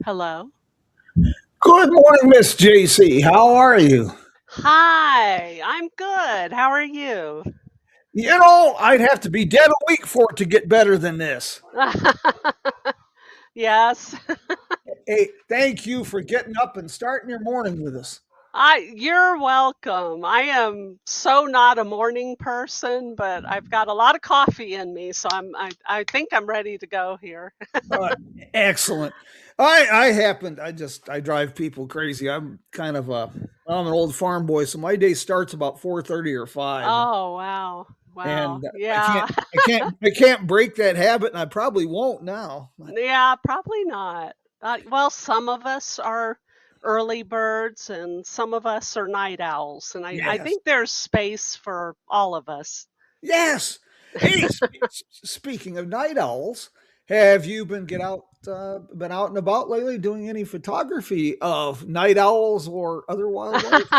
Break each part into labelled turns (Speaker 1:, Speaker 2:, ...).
Speaker 1: Hello.
Speaker 2: Good morning, Miss JC. How are you?
Speaker 1: Hi, I'm good. How are you?
Speaker 2: I'd have to be dead a week for it to get better than this.
Speaker 1: Yes.
Speaker 2: Hey, thank you for getting up and starting your morning with us.
Speaker 1: You're welcome. I am so not a morning person, but I've got a lot of coffee in me, so I think I'm ready to go here.
Speaker 2: Uh, Excellent. I drive people crazy. I'm an old farm boy, so my day starts about 4:30 or 5.
Speaker 1: Oh, wow. Wow.
Speaker 2: And I
Speaker 1: Yeah.
Speaker 2: can't, I can't, I can't break that habit, and I probably won't now.
Speaker 1: Yeah, probably not. Well, some of us are early birds and some of us are night owls, and I
Speaker 2: Yes.
Speaker 1: think there's space for all of us.
Speaker 2: Yes. Hey, speaking of night owls, have you been out and about lately doing any photography of night owls or other wildlife?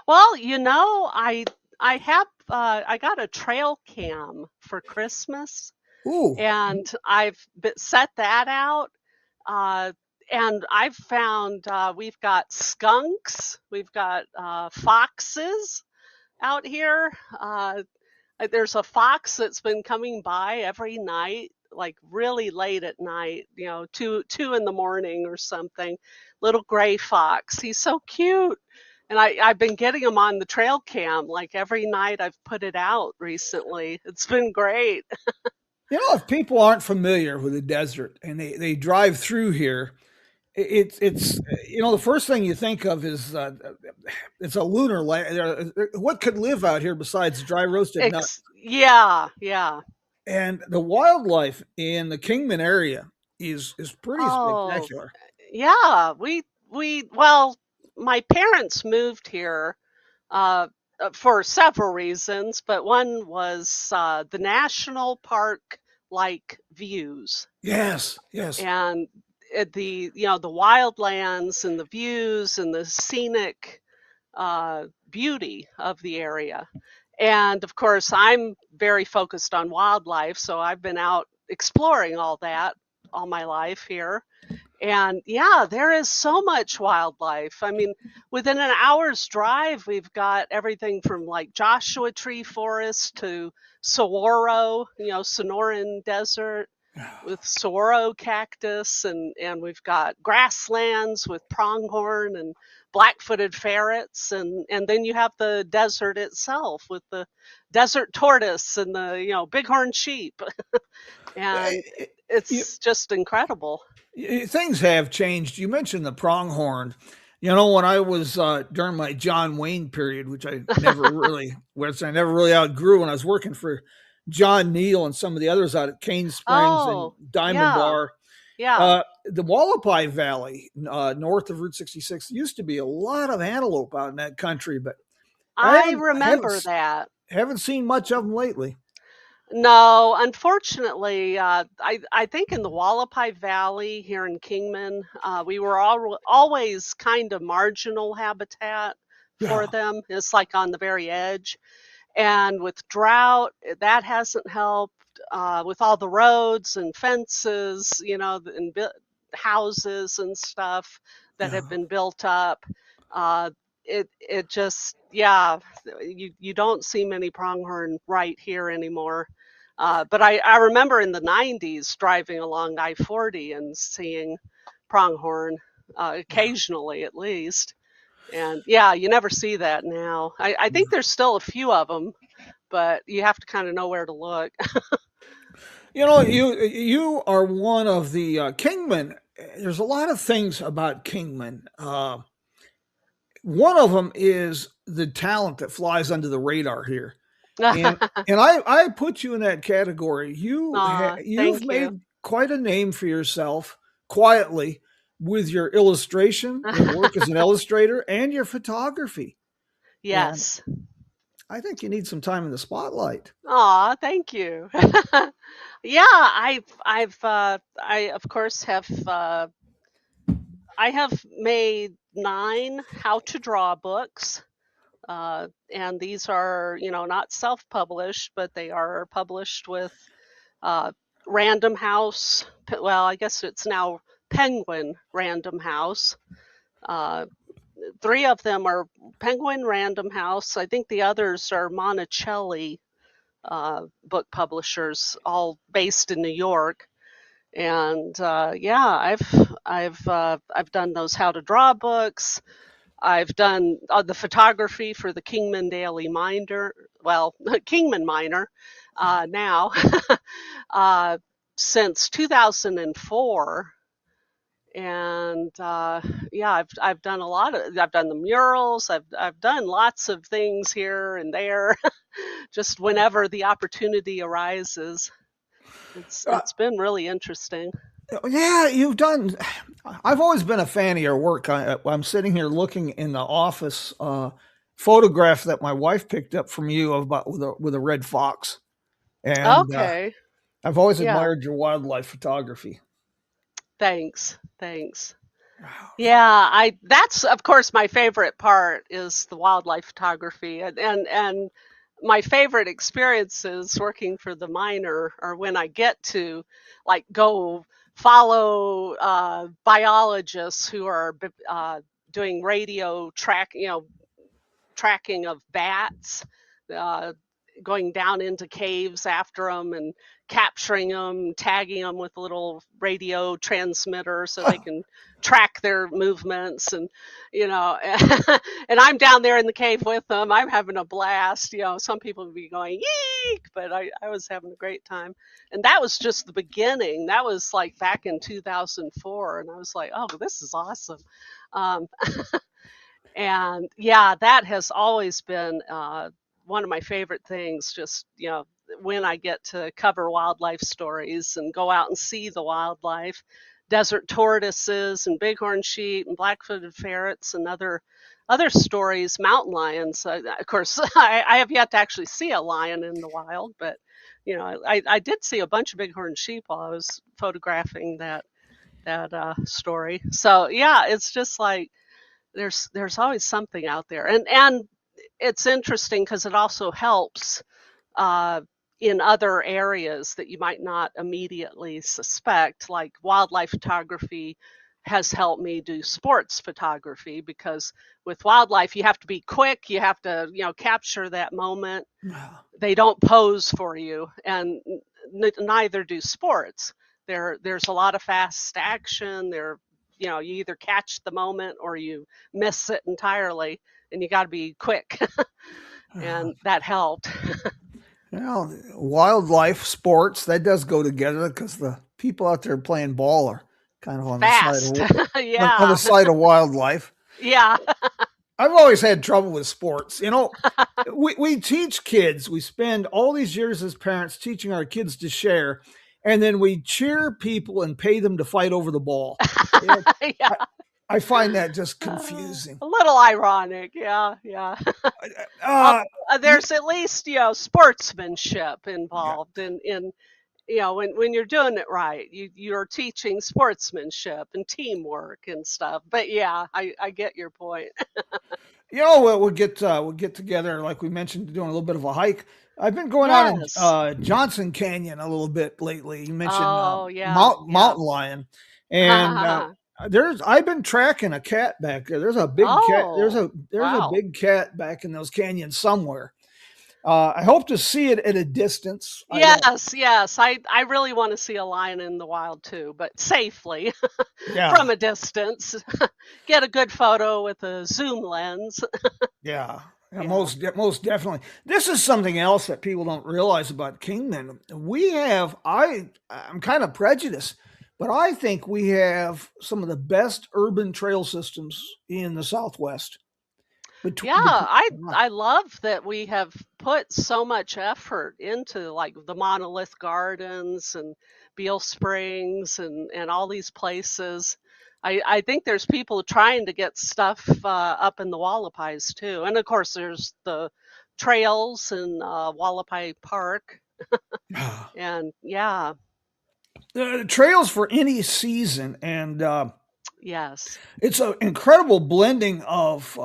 Speaker 1: Well, I got a trail cam for Christmas,
Speaker 2: Ooh,
Speaker 1: and set that out. Uh, and I've found we've got skunks, we've got foxes out here. There's a fox that's been coming by every night, like really late at night, 2 in the morning or something. Little gray fox. He's so cute. And I've been getting him on the trail cam like every night I've put it out recently. It's been great.
Speaker 2: if people aren't familiar with the desert and they drive through here, it's the first thing you think of is it's a lunar land. What could live out here besides dry roasted nuts?
Speaker 1: Yeah, yeah.
Speaker 2: And the wildlife in the Kingman area is pretty
Speaker 1: Oh,
Speaker 2: spectacular.
Speaker 1: yeah. Well, my parents moved here uh, for several reasons, but one was the national park like views
Speaker 2: Yes, yes.
Speaker 1: and the wildlands and the views and the scenic beauty of the area. And of course, I'm very focused on wildlife, so I've been out exploring all that all my life here. And yeah, there is so much wildlife. I mean, within an hour's drive, we've got everything from like Joshua Tree Forest to Saguaro, Sonoran Desert with saguaro cactus, and we've got grasslands with pronghorn and black-footed ferrets, and then you have the desert itself with the desert tortoise and the bighorn sheep, and
Speaker 2: Eh, You,
Speaker 1: it's just incredible.
Speaker 2: things have changed. You mentioned the pronghorn. When I was during my John Wayne period, which I never really outgrew, when I was working for John Neal and some of the others out at Cane Springs and
Speaker 1: Oh,
Speaker 2: Diamond
Speaker 1: yeah,
Speaker 2: Bar,
Speaker 1: yeah.
Speaker 2: the Wallapai Valley north of Route 66 used to be a lot of antelope out in that country, but I
Speaker 1: I
Speaker 2: haven't haven't
Speaker 1: remember that.
Speaker 2: haven't seen much of them lately.
Speaker 1: No, unfortunately, I think in the Wallapai Valley here in Kingman, we were always kind of marginal habitat for
Speaker 2: Yeah,
Speaker 1: them. It's like on the very edge. And with drought, that hasn't helped. With all the roads and fences, and houses and stuff that have
Speaker 2: yeah.
Speaker 1: been built up, it just, yeah, you don't see many pronghorn right here anymore. But I remember in the 90s driving along I-40 and seeing pronghorn
Speaker 2: Yeah.
Speaker 1: occasionally at least. And yeah, you never see that now. I think there's still a few of them, but you have to kind of know where to look.
Speaker 2: You are one of the Kingman. There's a lot of things about Kingman. One of them is the talent that flies under the radar here, and I put you in that category.
Speaker 1: Aw,
Speaker 2: You've
Speaker 1: thank you.
Speaker 2: made quite a name for yourself quietly with your illustration, your work as an illustrator, and your photography. And
Speaker 1: Yes.
Speaker 2: I think you need some time in the spotlight.
Speaker 1: Aw, thank you. Yeah, I of course I have made 9 how to draw books. And these are, not self-published, but they are published with uh, Random House. Well, I guess it's now Penguin Random House. Uh, 3 of them are Penguin Random House. I think the others are Monticelli book publishers, all based in New York. And yeah, I've done those how to draw books. I've done the photography for the Kingman Daily Minder, well, Kingman Miner now, uh, since 2004. And yeah, I've done a lot of, I've done the murals, I've done lots of things here and there, just whenever the opportunity arises.
Speaker 2: Uh,
Speaker 1: It's been really interesting.
Speaker 2: yeah, you've done. I've always been a fan of your work. I'm sitting here looking in the office photograph that my wife picked up from you about with a red fox, and
Speaker 1: Okay.
Speaker 2: I've always
Speaker 1: Yeah.
Speaker 2: admired your wildlife photography.
Speaker 1: Thanks. Thanks. Yeah, I that's of course my favorite part is the wildlife photography, and my favorite experiences working for the miner are when I get to like go follow biologists who are doing radio tracking of bats, uh, going down into caves after them and capturing them, tagging them with a little radio transmitter so they can track their movements. And, and I'm down there in the cave with them. I'm having a blast. Some people would be going, eek, but I was having a great time. And that was just the beginning. That was like back in 2004. And I was like, oh, this is awesome. Um, and yeah, that has always been one of my favorite things. Just, when I get to cover wildlife stories and go out and see the wildlife, desert tortoises and bighorn sheep and black-footed ferrets and other stories, mountain lions. Of course, I have yet to actually see a lion in the wild, but I did see a bunch of bighorn sheep while I was photographing that story. So yeah, it's just like there's always something out there, and it's interesting because it also helps uh, in other areas that you might not immediately suspect, like wildlife photography has helped me do sports photography because with wildlife you have to be quick, you have to capture that moment. They don't pose for you, and neither do sports. There's a lot of fast action. You either catch the moment or you miss it entirely, and you got to be quick. And that helped.
Speaker 2: Wildlife sports that does go together because the people out there playing ball are kind of on the side
Speaker 1: Fast.
Speaker 2: of on the
Speaker 1: Yeah.
Speaker 2: side of wildlife.
Speaker 1: Yeah.
Speaker 2: I've always had trouble with sports. We teach kids. We spend all these years as parents teaching our kids to share, and then we cheer people and pay them to fight over the ball. It,
Speaker 1: Yeah.
Speaker 2: I find that just confusing.
Speaker 1: A little ironic. Yeah. Yeah.
Speaker 2: Uh,
Speaker 1: Although there's at least sportsmanship
Speaker 2: yeah.
Speaker 1: involved in when you're doing it right, you're teaching sportsmanship and teamwork and stuff. But yeah, I get your point.
Speaker 2: We'll get together, like we mentioned, doing a little bit of a hike. I've been going out in
Speaker 1: Yes.
Speaker 2: Johnson Canyon a little bit lately. You mentioned
Speaker 1: Oh yeah, yeah.
Speaker 2: mountain lion, and I've been tracking a cat back there. There's a big cat.
Speaker 1: Oh,
Speaker 2: There's a
Speaker 1: wow.
Speaker 2: big cat back in those canyons somewhere. I hope to see it at a distance. I don't.
Speaker 1: Yes, yes. I really want to see a lion in the wild too, but safely
Speaker 2: Yeah,
Speaker 1: from a distance. Get a good photo with a zoom lens.
Speaker 2: yeah. Yeah,
Speaker 1: Yeah.
Speaker 2: most definitely. This is something else that people don't realize about Kingman. I'm kind of prejudiced, but I think we have some of the best urban trail systems in the Southwest.
Speaker 1: Yeah, I love that we have put so much effort into like the monolith gardens and Beale Springs and all these places. I think there's people trying to get stuff up in the Wallapies too, and of course there's the trails in Wallapai Park, and yeah,
Speaker 2: trails for any season, and
Speaker 1: yes,
Speaker 2: it's an incredible blending of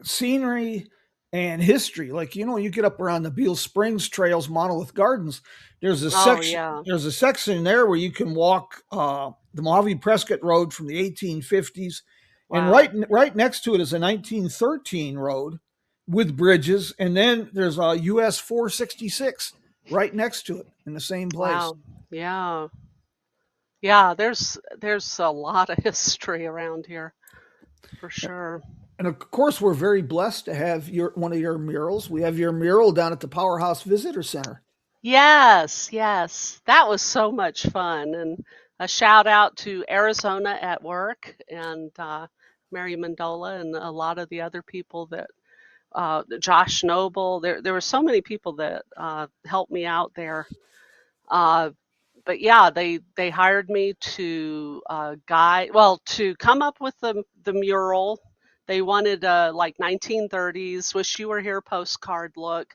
Speaker 2: scenery and history. Like you get up around the Beale Springs trails, Monolith Gardens. There's a
Speaker 1: oh
Speaker 2: section.
Speaker 1: yeah,
Speaker 2: There's a section there where you can walk the Mojave Prescott Road from the 1850s, and
Speaker 1: wow.
Speaker 2: right next to it is a 1913 road with bridges, and then there's a US 466 right next to it in the same place.
Speaker 1: Wow. Yeah. Yeah, there's a lot of history around here for sure.
Speaker 2: And of course, we're very blessed to have one of your murals. We have your mural down at the Powerhouse Visitor Center.
Speaker 1: Yes, yes. That was so much fun. And a shout out to Arizona at Work and Mary Mandola and a lot of the other people that Josh Noble. There were so many people that helped me out there. Uh, but yeah, they hired me to to come up with the mural. They wanted a like 1930s "Wish You Were Here" postcard look,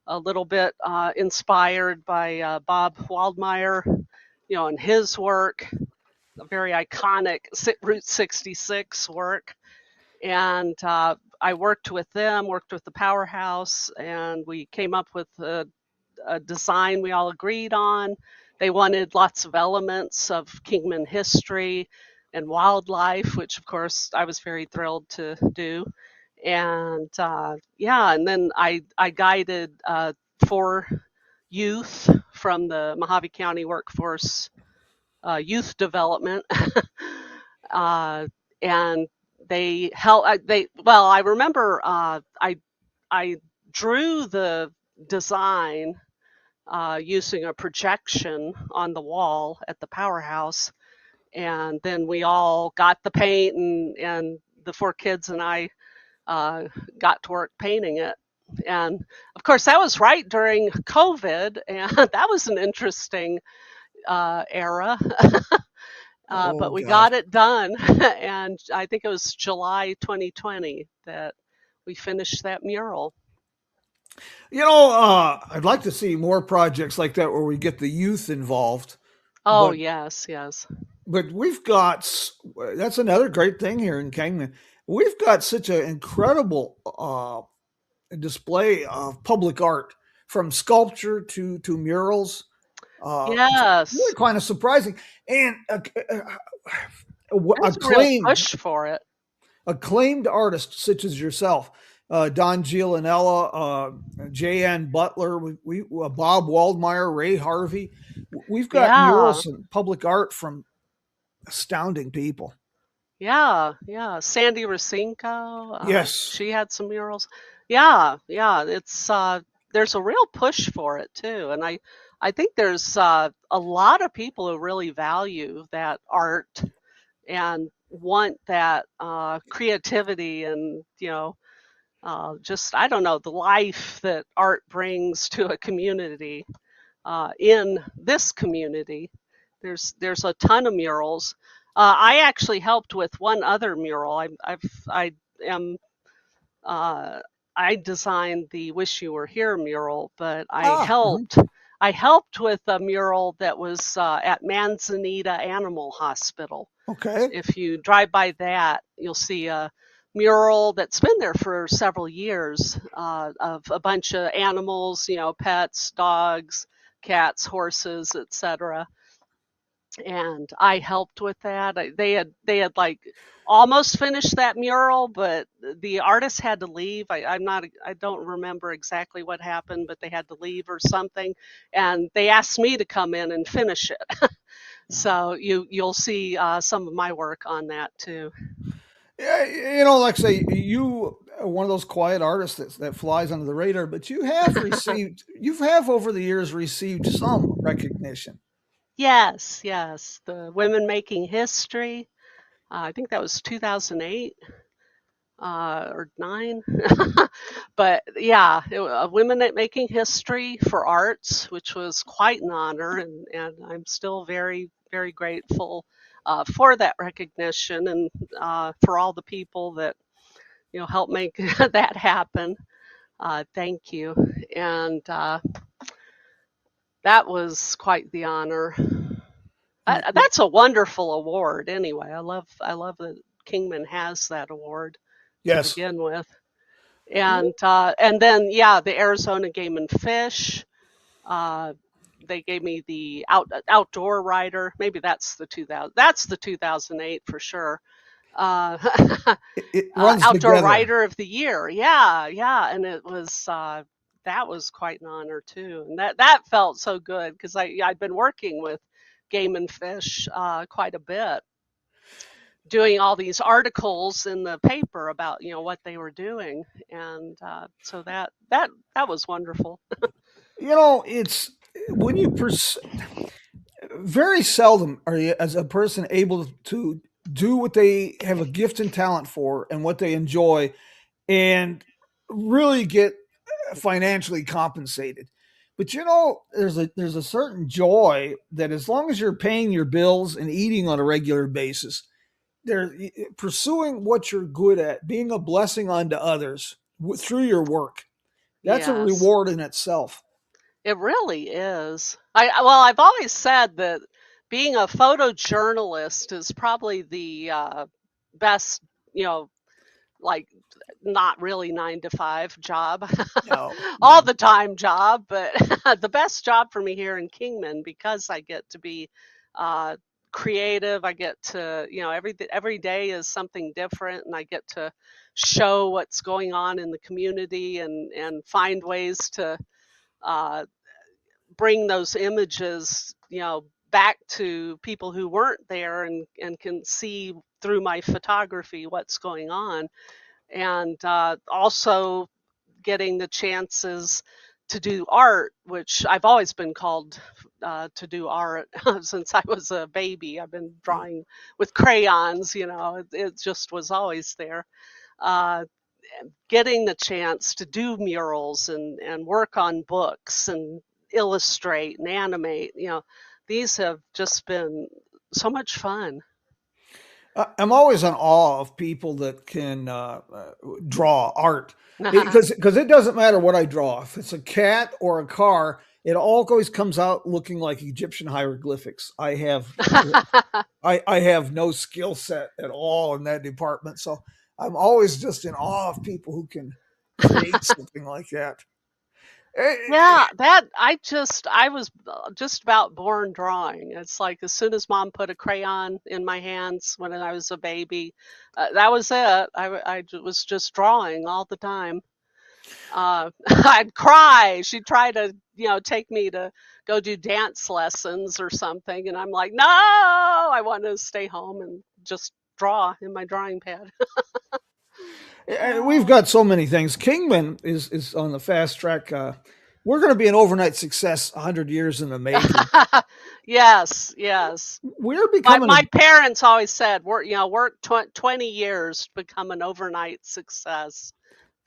Speaker 1: a little bit inspired by Bob Waldmeyer, and his work, a very iconic Route 66 work. And I worked with them, worked with the Powerhouse, and we came up with a design we all agreed on. They wanted lots of elements of Kingman history and wildlife, which of course I was very thrilled to do. And yeah, and then I guided 4 youth from the Mojave County Workforce Youth Development, uh, and they help. I remember I drew the design using a projection on the wall at the Powerhouse. And then we all got the paint, and the 4 kids and I got to work painting it. And of course, that was right during COVID, and that was an interesting era.
Speaker 2: Oh
Speaker 1: But we
Speaker 2: gosh.
Speaker 1: got it done, and I think it was July 2020 that we finished that mural.
Speaker 2: I'd like to see more projects like that where we get the youth involved.
Speaker 1: Oh,
Speaker 2: But
Speaker 1: yes, yes.
Speaker 2: we've got that's another great thing here in Kingman. We've got such an incredible display of public art, from sculpture to murals. It's really
Speaker 1: Yes,
Speaker 2: kind of surprising, and
Speaker 1: there's a real
Speaker 2: acclaimed
Speaker 1: push for it.
Speaker 2: acclaimed artists such as yourself, Don Giolinella, J.N. Butler, Bob Waldmeyer, Ray Harvey. We've got
Speaker 1: Yeah,
Speaker 2: murals and public art from astounding people.
Speaker 1: yeah, yeah. Sandy Rosinko,
Speaker 2: Yes.
Speaker 1: she had some murals. Yeah, yeah. There's a real push for it too, and I think there's a lot of people who really value that art and want that creativity and just I don't know the life that art brings to a community. In this community, there's a ton of murals. I actually helped with one other mural. I am uh, I designed the "Wish You Were Here" mural, but
Speaker 2: Mhm.
Speaker 1: I helped with a mural that was at Manzanita Animal Hospital.
Speaker 2: Okay.
Speaker 1: If you drive by that, you'll see a mural that's been there for several years of a bunch of animals, pets, dogs, cats, horses, etc. And I helped with that. They had like almost finished that mural, but the artist had to leave. I don't remember exactly what happened, but they had to leave or something, and they asked me to come in and finish it. So you'll see some of my work on that too.
Speaker 2: Yeah, like I say, you are one of those quiet artists that flies under the radar, but you have over the years received some recognition.
Speaker 1: Yes, yes, the Women Making History. I think that was 2008. or 9. But yeah, women at making history for arts, which was quite an honor, and I'm still very, very grateful for that recognition and for all the people that helped make that happen. Thank you, and that was quite the honor. That's a wonderful award. Anyway, I love that Kingman has that award to
Speaker 2: Yes.
Speaker 1: begin with. And then yeah, the Arizona Game and Fish. Uh, they gave me the outdoor writer. Maybe that's the 2000. That's the 2008 for sure. Uh,
Speaker 2: It runs
Speaker 1: outdoor
Speaker 2: together.
Speaker 1: writer of the year. Yeah, yeah, and it was that was quite an honor too, and that felt so good because I'd been working with Game and Fish quite a bit, doing all these articles in the paper about what they were doing, and so that was wonderful.
Speaker 2: It's when you very seldom are you as a person able to do what they have a gift and talent for and what they enjoy and really get financially compensated. But there's a certain joy that as long as you're paying your bills and eating on a regular basis, they're pursuing what you're good at, being a blessing unto others through your work. That's a
Speaker 1: Yes,
Speaker 2: reward in itself.
Speaker 1: it really is. Well, I've always said that being a photojournalist is probably the best, you know, like not really 9 to 5 job,
Speaker 2: No,
Speaker 1: all
Speaker 2: no.
Speaker 1: the time job, but the best job for me here in Kingman because I get to be uh, creative. I get to, every day is something different, and I get to show what's going on in the community and find ways to uh, bring those images, back to people who weren't there and can see through my photography what's going on, and also getting the chances to do art, which I've always been called to do art since I was a baby. I've been drawing with crayons, it just was always there. Uh, Getting the chance to do murals and work on books and illustrate and animate, these have just been so much fun.
Speaker 2: I'm always in awe of people that can draw art because it doesn't matter what I draw. If it's a cat or a car, it all always comes out looking like Egyptian hieroglyphics. I have no skill set at all in that department, so I'm always just in awe of people who can create something like that. Eh,
Speaker 1: Yeah, that I was just about born drawing. It's like as soon as mom put a crayon in my hands when I was a baby, that was it. Was just drawing all the time. I'd cry. She'd try to, take me to go do dance lessons or something, and I'm like, no, I want to stay home and just draw in my drawing pad.
Speaker 2: We've got so many things. Kingman is on the fast track. We're going to be an overnight success 100 years in the making.
Speaker 1: Yes, yes.
Speaker 2: We're
Speaker 1: My
Speaker 2: becoming a
Speaker 1: my parents always said, work 20 years to become an overnight success.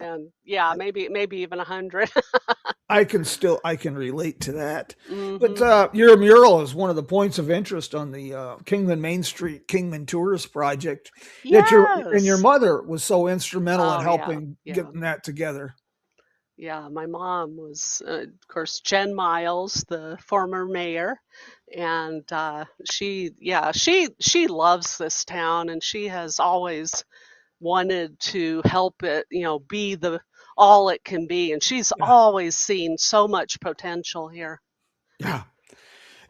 Speaker 1: And yeah, maybe even 100.
Speaker 2: I can relate to that. But
Speaker 1: Hmm.
Speaker 2: your mural is one of the points of interest on the Kingman Main Street Kingman Tourist Project. Your
Speaker 1: Yes.
Speaker 2: mother was so instrumental in
Speaker 1: Oh yeah,
Speaker 2: helping
Speaker 1: yeah.
Speaker 2: getting that together.
Speaker 1: Yeah, my mom was, of course, Jen Miles, the former mayor, and she loves this town, and she has always wanted to help it, be the all it can be, and she's
Speaker 2: Yeah,
Speaker 1: always seen so much potential here.
Speaker 2: yeah.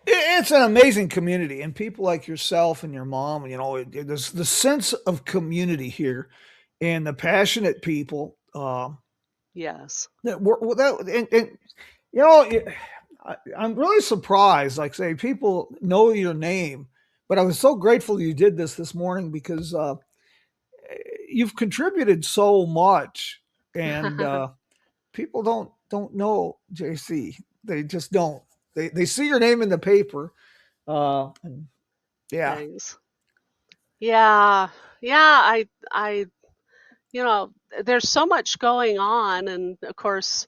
Speaker 2: It's an amazing community, and people like yourself and your mom. There's the sense of community here, and the passionate people.
Speaker 1: Yes.
Speaker 2: That were that and you know it, I'm really surprised. Like say, people know your name, but I was so grateful you did this morning because you've contributed so much, and people don't know JC. They just don't. They see your name in the paper. And yeah,
Speaker 1: Thanks. Yeah, yeah. I you know, there's so much going on, and of course,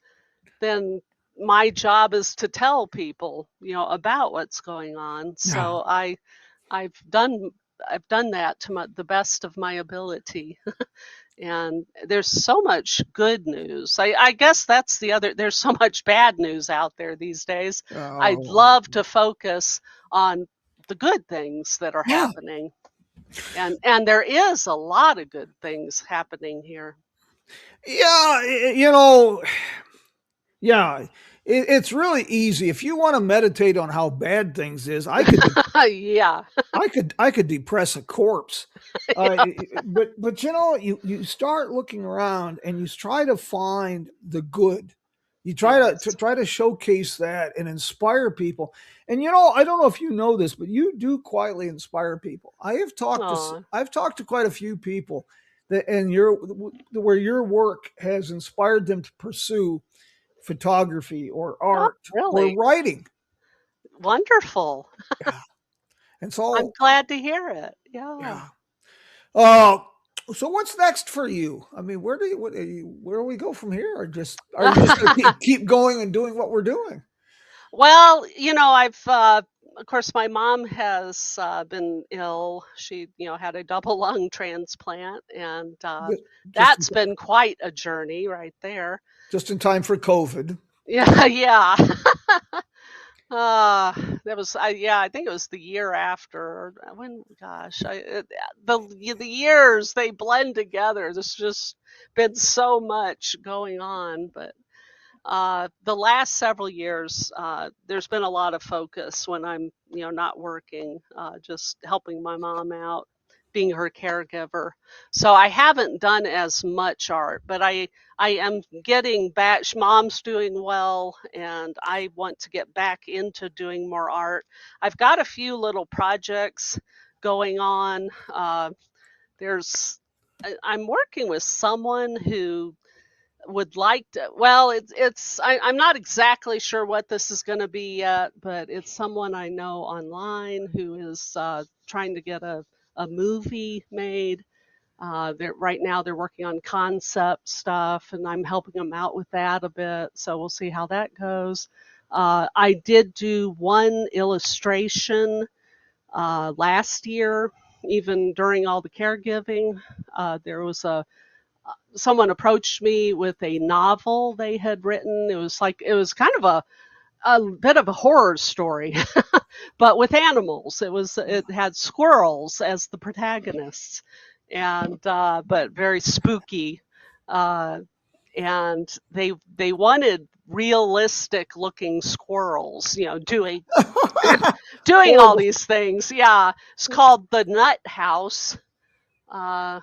Speaker 1: then my job is to tell people, about what's going on.
Speaker 2: Yeah.
Speaker 1: So I've done I've done that to the best of my ability. And there's so much good news. I guess that's the other, there's so much bad news out there these days. I'd
Speaker 2: Oh,
Speaker 1: love to focus on the good things that are
Speaker 2: yeah.
Speaker 1: happening. And there is a lot of good things happening here.
Speaker 2: Yeah. You know, yeah. It's really easy. If you want to meditate on how bad things is,
Speaker 1: Yeah.
Speaker 2: I could depress a corpse. Uh,
Speaker 1: Yeah.
Speaker 2: but you start looking around and you try to find the good. You try to
Speaker 1: Yes.
Speaker 2: try to showcase that and inspire people. And I don't know if you know this, but you do quietly inspire people.
Speaker 1: Aw.
Speaker 2: I've talked to quite a few people that and where your work has inspired them to pursue photography or
Speaker 1: Oh,
Speaker 2: art or
Speaker 1: really?
Speaker 2: writing.
Speaker 1: Wonderful.
Speaker 2: Yeah. And
Speaker 1: I'm
Speaker 2: so
Speaker 1: glad to hear it. Yeah.
Speaker 2: yeah. Uh, so what's next for you? I mean, where do we go from here? Or just are you just going to keep going and doing what we're doing?
Speaker 1: Well, I've of course my mom has been ill. She, had a double lung transplant, and
Speaker 2: Ju- Just
Speaker 1: that's been quite a journey right there.
Speaker 2: just in time for COVID.
Speaker 1: Yeah, yeah. Uh, that was, yeah, I think it was the year after. When, gosh, the years they blend together. There's just been so much going on, but the last several years, there's been a lot of focus when I'm, not working, just helping my mom out, being her caregiver. So I haven't done as much art, but I am getting back. Mom's doing well, and I want to get back into doing more art. I've got a few little projects going on. There's I'm working with someone who would like to, well, I'm not exactly sure what this is going to be yet, but it's someone I know online who is trying to get a movie made. Right now they're working on concept stuff, and I'm helping them out with that a bit, so we'll see how that goes. I did do one illustration last year, even during all the caregiving. There was someone approached me with a novel they had written. It was kind of a bit of a horror story, but with animals. It had squirrels as the protagonists, and but very spooky. Uh, and they wanted realistic looking squirrels, doing all
Speaker 2: Horrible.
Speaker 1: these things. Yeah, it's called the Nut House. Uh,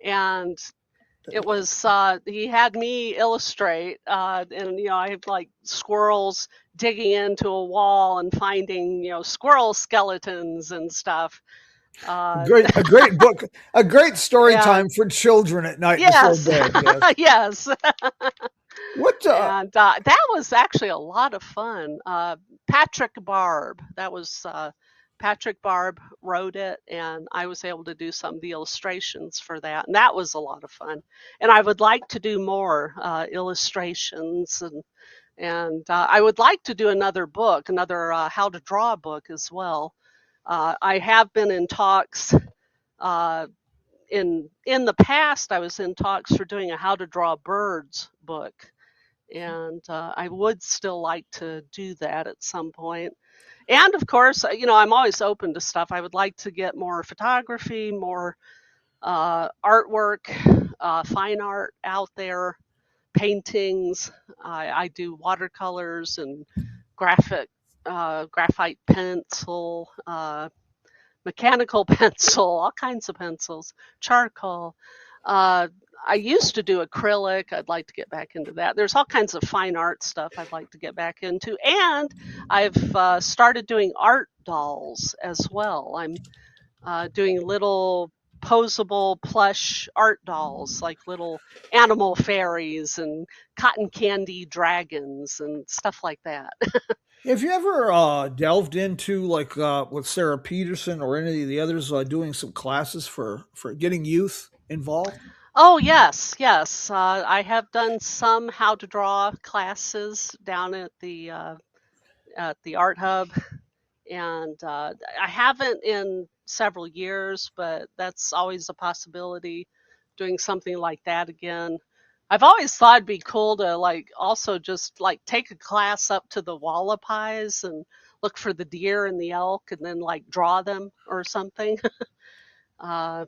Speaker 1: and he had me illustrate, and I have like squirrels digging into a wall and finding squirrel skeletons and stuff. uh,
Speaker 2: A great book, a great story
Speaker 1: yeah.
Speaker 2: time for children at night before
Speaker 1: Yes.
Speaker 2: bed. Yes.
Speaker 1: Yes.
Speaker 2: What?
Speaker 1: And that was actually a lot of fun. Patrick Barb, that was Patrick Barb wrote it, and I was able to do some of the illustrations for that, and that was a lot of fun. And I would like to do more illustrations, and I would like to do another book, another how to draw book as well. I have been in talks. Uh, in the past, I was in talks for doing a how to draw birds book, and I would still like to do that at some point. And of course, I'm always open to stuff. I would like to get more photography, more artwork, fine art out there, paintings. I do watercolors and graphite pencil, mechanical pencil, all kinds of pencils, charcoal. Uh, I used to do acrylic. I'd like to get back into that. There's all kinds of fine art stuff I'd like to get back into. And I've started doing art dolls as well. I'm doing little posable plush art dolls, like little animal fairies and cotton candy dragons and stuff like that.
Speaker 2: Have you ever delved into like with Sarah Peterson or any of the others doing some classes for getting youth involved?
Speaker 1: Oh, yes, yes. I have done some how to draw classes down at the art hub, and I haven't in several years, but that's always a possibility. Doing something like that again. I've always thought it'd be cool to like also just like take a class up to the Wallapies and look for the deer and the elk, and then like draw them or something. uh,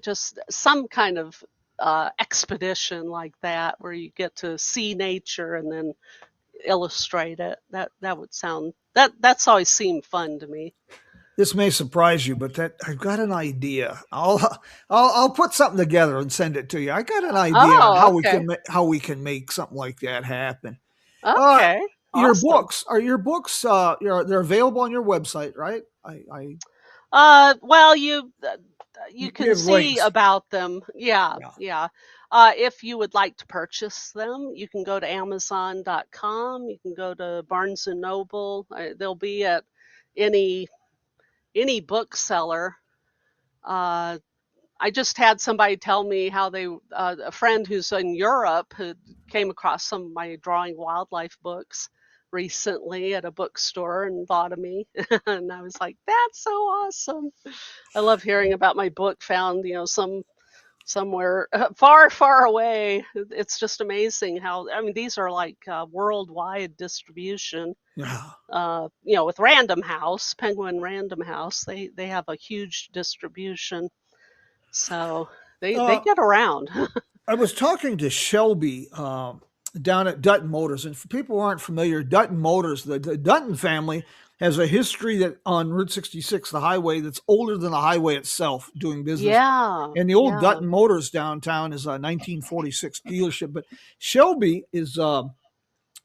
Speaker 1: just some kind of expedition like that where you get to see nature and then illustrate it. That would sound that's always seemed fun to me.
Speaker 2: This may surprise you, but that I've got an idea. I'll put something together and send it to you. I got an idea on
Speaker 1: Oh, okay.
Speaker 2: how we can make something like that happen. Uh,
Speaker 1: Okay.
Speaker 2: your
Speaker 1: Awesome.
Speaker 2: books are your books. They're available on your website, right?
Speaker 1: Well, you
Speaker 2: You
Speaker 1: can
Speaker 2: have
Speaker 1: see
Speaker 2: links.
Speaker 1: about them. Yeah,
Speaker 2: Yeah.
Speaker 1: yeah. If you would like to purchase them, you can go to Amazon.com. You can go to Barnes and Noble. They'll be at any any bookseller. Uh, I just had somebody tell me how a friend who's in Europe who came across some of my drawing wildlife books recently at a bookstore and thought of me. And I was like, that's so awesome. I love hearing about my book found, somewhere far, far away. It's just amazing how, I mean, these are like worldwide distribution.
Speaker 2: Yeah.
Speaker 1: With Random House, Penguin Random House, they have a huge distribution, so they
Speaker 2: Uh,
Speaker 1: get around.
Speaker 2: I was talking to Shelby down at Dutton Motors, and for people who aren't familiar, Dutton Motors, the Dutton family has a history that on Route 66, the highway that's older than the highway itself, doing business.
Speaker 1: Yeah,
Speaker 2: And the old
Speaker 1: yeah.
Speaker 2: Dutton Motors downtown is a 1946 dealership. But Shelby is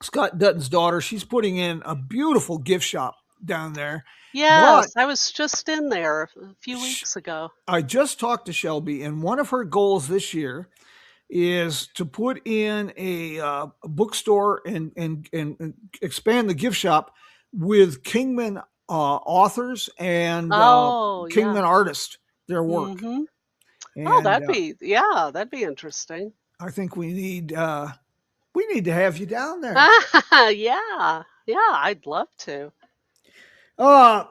Speaker 2: Scott Dutton's daughter. She's putting in a beautiful gift shop down there. But
Speaker 1: Yes, I was just in there a few
Speaker 2: sh-
Speaker 1: weeks ago.
Speaker 2: I just talked to Shelby, and one of her goals this year is to put in a bookstore and expand the gift shop with Kingman authors and
Speaker 1: Oh, yeah.
Speaker 2: Kingman artists, their work.
Speaker 1: Mm-hmm. Oh,
Speaker 2: And
Speaker 1: that'd be interesting.
Speaker 2: I think we need to have you down there.
Speaker 1: Yeah, yeah, I'd love to.
Speaker 2: Uh,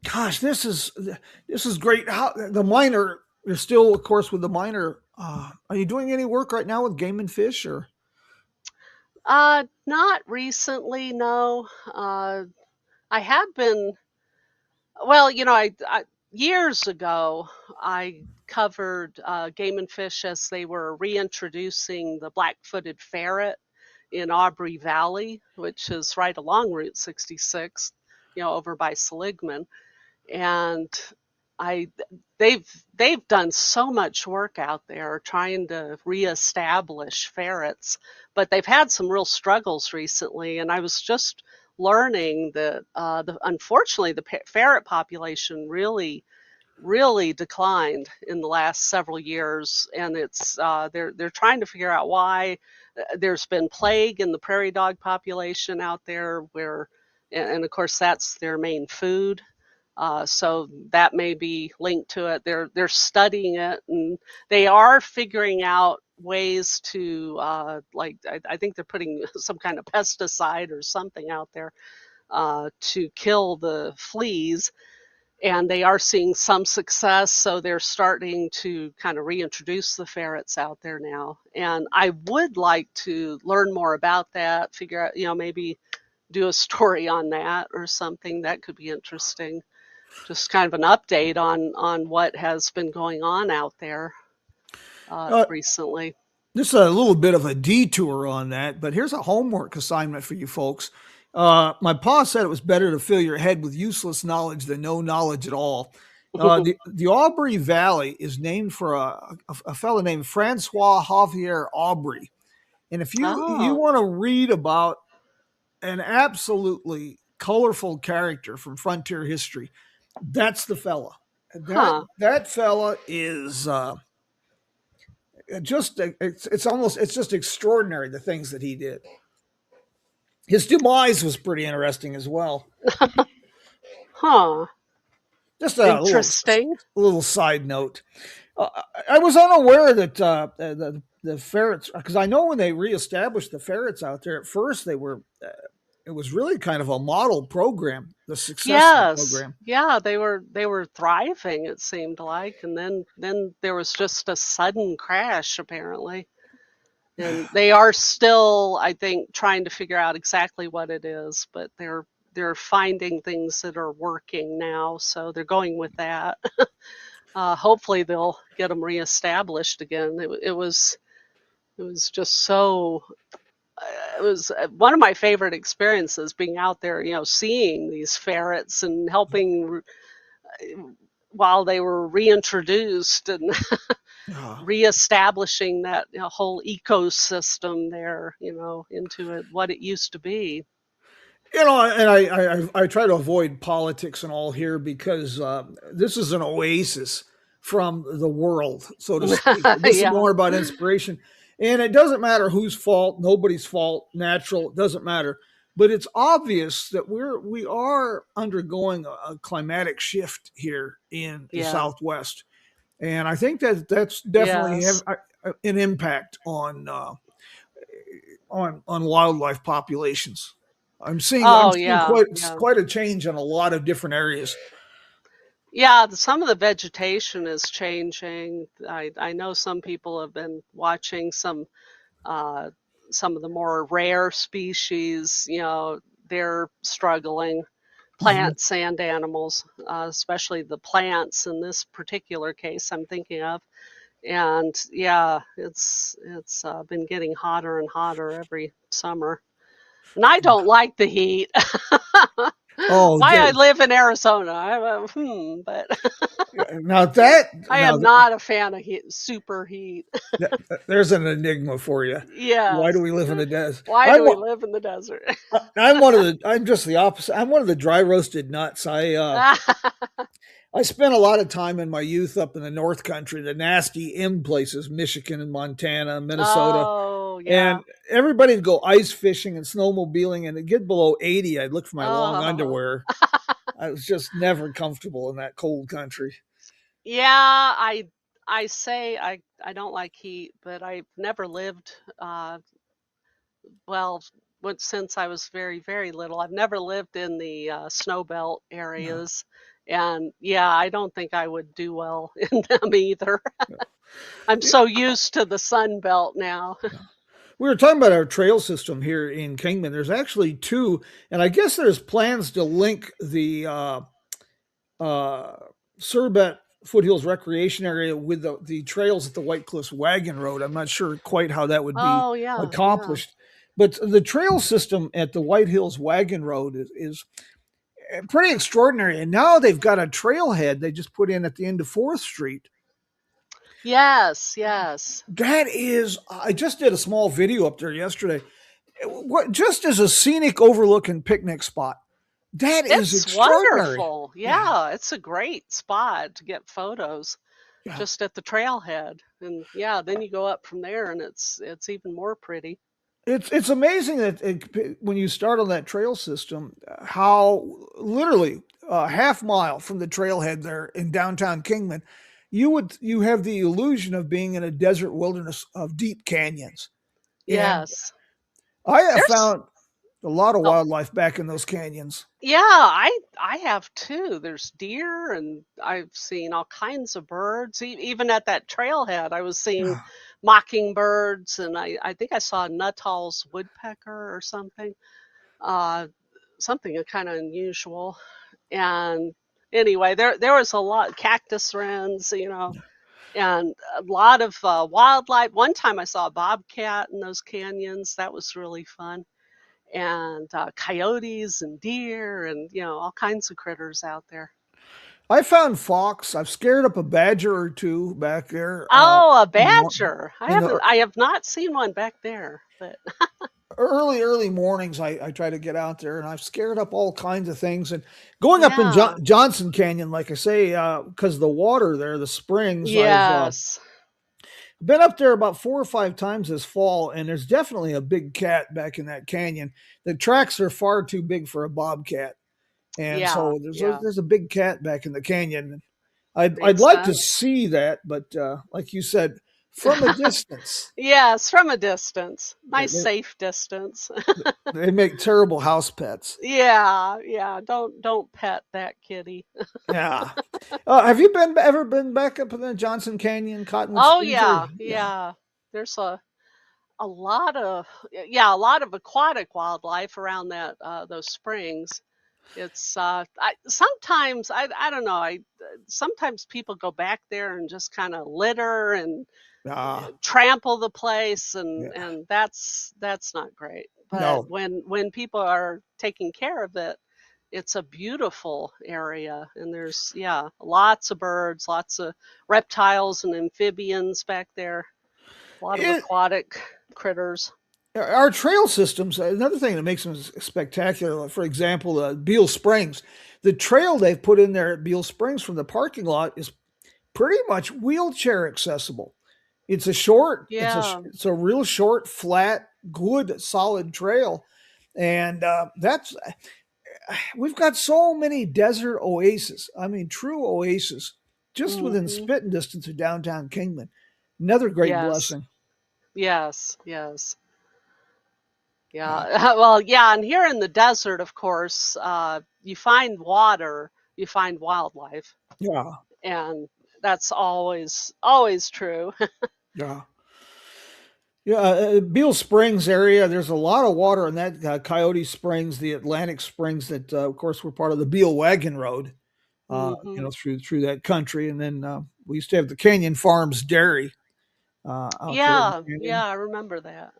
Speaker 2: gosh, this is great. How the minor? You're still, of course, with the minor. Are you doing any work right now with game and fish or?
Speaker 1: Not recently, no. I have been, well, years ago, I covered game and fish as they were reintroducing the black-footed ferret in Aubrey Valley, which is right along Route 66, over by Seligman. And I they've done so much work out there trying to reestablish ferrets, but they've had some real struggles recently. And I was just learning that unfortunately the ferret population really declined in the last several years, and it's they're trying to figure out why. There's been plague in the prairie dog population out there, and of course that's their main food. So that may be linked to it. They're studying it, and they are figuring out ways to I think they're putting some kind of pesticide or something out there to kill the fleas, and they are seeing some success. So they're starting to kind of reintroduce the ferrets out there now. And I would like to learn more about that, figure out, maybe do a story on that or something. That could be interesting. Just kind of an update on what has been going on out there
Speaker 2: Uh,
Speaker 1: recently.
Speaker 2: Just a little bit of a detour on that, but here's a homework assignment for you folks. My pa said it was better to fill your head with useless knowledge than no knowledge at all. The Aubrey Valley is named for a fellow named Francois Javier Aubrey. And if you
Speaker 1: Oh,
Speaker 2: want to read about an absolutely colorful character from frontier history, that's the fella.
Speaker 1: huh.
Speaker 2: That fella is just it's just extraordinary the things that he did. His demise was pretty interesting as well.
Speaker 1: Huh.
Speaker 2: Just
Speaker 1: Interesting.
Speaker 2: little side note. Uh, I was unaware that the ferrets, because I know when they reestablished the ferrets out there, at first they were, it was really kind of a model program, the successful
Speaker 1: Yes.
Speaker 2: program.
Speaker 1: Yeah, they were thriving, it seemed like, and then there was just a sudden crash apparently. And they are still, I think, trying to figure out exactly what it is, but they're finding things that are working now, so they're going with that. Hopefully, they'll get them reestablished again. It was just so. It was one of my favorite experiences being out there, seeing these ferrets and helping while they were reintroduced and
Speaker 2: Uh,
Speaker 1: reestablishing that whole ecosystem there, into what it used to be.
Speaker 2: and I try to avoid politics and all here because this is an oasis from the world, so to speak. This is
Speaker 1: Yeah,
Speaker 2: more about inspiration, and it doesn't matter whose fault, nobody's fault, natural, it doesn't matter. But it's obvious that we are undergoing a climatic shift here in the
Speaker 1: yeah,
Speaker 2: Southwest, and I think that that's definitely have
Speaker 1: yes.
Speaker 2: an impact on wildlife populations. I'm
Speaker 1: Oh,
Speaker 2: seeing
Speaker 1: yeah,
Speaker 2: quite
Speaker 1: yeah.
Speaker 2: quite a change in a lot of different areas.
Speaker 1: Yeah, some of the vegetation is changing. I know some people have been watching uh, some of the more rare species, they're struggling,
Speaker 2: Mhm.
Speaker 1: plants and animals, especially the plants in this particular case I'm thinking of. And yeah, it's been getting hotter and hotter every summer. And I don't like the heat.
Speaker 2: Oh,
Speaker 1: Why I live in Arizona, but
Speaker 2: now that
Speaker 1: I
Speaker 2: now
Speaker 1: am not a fan of heat, super heat.
Speaker 2: there's an enigma for you. Why do
Speaker 1: Yes.
Speaker 2: we live in the desert?
Speaker 1: Why do we live in the desert?
Speaker 2: I'm just the opposite. I'm one of the dry roasted nuts. I spent a lot of time in my youth up in the North Country, the nasty M places, Michigan and Montana, Minnesota,
Speaker 1: Oh, yeah.
Speaker 2: and everybody'd go ice fishing and snowmobiling, and it'd get below 80. I'd look for my long
Speaker 1: Oh.
Speaker 2: underwear. I was just never comfortable in that cold country.
Speaker 1: Yeah, I say I don't like heat, but I've never lived well, since I was very, very little. I've never lived in the snow belt
Speaker 2: No,
Speaker 1: areas. And yeah, I don't think I would do well in them either.
Speaker 2: no.
Speaker 1: I'm so used to the sun belt now.
Speaker 2: No. We were talking about our trail system here in Kingman. There's actually two, and I guess there's plans to link the uh, Surbet Foothills Recreation Area with the trails at the White Cliffs Wagon Road. I'm not sure quite how that would be
Speaker 1: Oh, yeah, yeah.
Speaker 2: accomplished, but the trail system at the White Hills Wagon Road is pretty extraordinary. And now they've got a trailhead they just put in at the end of 4th Street.
Speaker 1: Yes, yes.
Speaker 2: That is, I just did a small video up there yesterday. What just as a scenic overlooking picnic spot. That is
Speaker 1: It's
Speaker 2: extraordinary.
Speaker 1: wonderful.
Speaker 2: Yeah,
Speaker 1: Yeah, it's a great spot to get photos
Speaker 2: yeah.
Speaker 1: just at the trailhead. And yeah, then you go up from there and it's even more pretty.
Speaker 2: It's amazing that when you start on that trail system, how literally a half mile from the trailhead there in downtown Kingman, you have the illusion of being in a desert wilderness of deep canyons. And
Speaker 1: Yes.
Speaker 2: I have
Speaker 1: There's
Speaker 2: found a lot of
Speaker 1: oh,
Speaker 2: wildlife back in those canyons.
Speaker 1: yeah, I have too. There's deer and I've seen all kinds of birds. Even at that trailhead, I was seeing mockingbirds and I think I saw Nuttall's woodpecker or something. Uh, something kind of unusual. And anyway, there was a lot cactus wrens, and a lot of wildlife. One time I saw a bobcat in those canyons. That was really fun. And coyotes and deer and all kinds of critters out there.
Speaker 2: I found fox. I've scared up a badger or two back there
Speaker 1: Oh, a
Speaker 2: in the
Speaker 1: badger! I
Speaker 2: in the
Speaker 1: haven't. I have not seen one back there, but
Speaker 2: early mornings. I try to get out there, and I've scared up all kinds of things. And going up in
Speaker 1: yeah,
Speaker 2: Johnson Canyon, like I say, because the water there, the springs, I've
Speaker 1: yes,
Speaker 2: been up there about 4 or 5 times this fall, and there's definitely a big cat back in that canyon. The tracks are far too big for a bobcat, and
Speaker 1: yeah,
Speaker 2: so
Speaker 1: yeah.
Speaker 2: there's a big cat back in the canyon. I'd
Speaker 1: Makes
Speaker 2: like to
Speaker 1: sense.
Speaker 2: see that, but like you said, from a distance,
Speaker 1: Yes, from a distance.
Speaker 2: they,
Speaker 1: Nice safe distance.
Speaker 2: they make terrible house pets.
Speaker 1: Yeah, yeah. Don't pet that kitty.
Speaker 2: Yeah. Have you ever been back up in the Johnson Canyon, Cottonwood
Speaker 1: Oh
Speaker 2: Springs area?
Speaker 1: yeah,
Speaker 2: Yeah.
Speaker 1: yeah. There's a lot of yeah, a lot of aquatic wildlife around that those springs. It's sometimes I don't know, I sometimes people go back there and just kind of litter and
Speaker 2: Ah,
Speaker 1: trample the place,
Speaker 2: yeah.
Speaker 1: and that's not great. But
Speaker 2: No,
Speaker 1: when people are taking care of it, it's a beautiful area, and there's yeah, lots of birds, lots of reptiles and amphibians back there, a lot of
Speaker 2: it,
Speaker 1: aquatic critters.
Speaker 2: our trail systems. Another thing that makes them spectacular. For example, Beale Springs. The trail they've put in there at Beale Springs from the parking lot is pretty much wheelchair accessible. It's a short.
Speaker 1: Yeah.
Speaker 2: It's a real short, flat, good, solid trail, and that's we've got so many desert oases. I mean, true oases, just within
Speaker 1: Hmm.
Speaker 2: spitting distance of downtown Kingman. Another great
Speaker 1: Yes.
Speaker 2: blessing.
Speaker 1: Yes. Yes.
Speaker 2: Yeah,
Speaker 1: Yeah. Well, yeah, and here in the desert, of course, you find water, you find wildlife,
Speaker 2: yeah,
Speaker 1: and that's always true.
Speaker 2: yeah. Yeah, Beale Springs area. There's a lot of water in that Coyote Springs, the Atlantic Springs. That, of course, were part of the Beale Wagon Road.
Speaker 1: Hmm.
Speaker 2: Through that country, and then we used to have the Canyon Farms Dairy out there in
Speaker 1: Yeah.
Speaker 2: the
Speaker 1: Yeah,
Speaker 2: canyon.
Speaker 1: I remember that.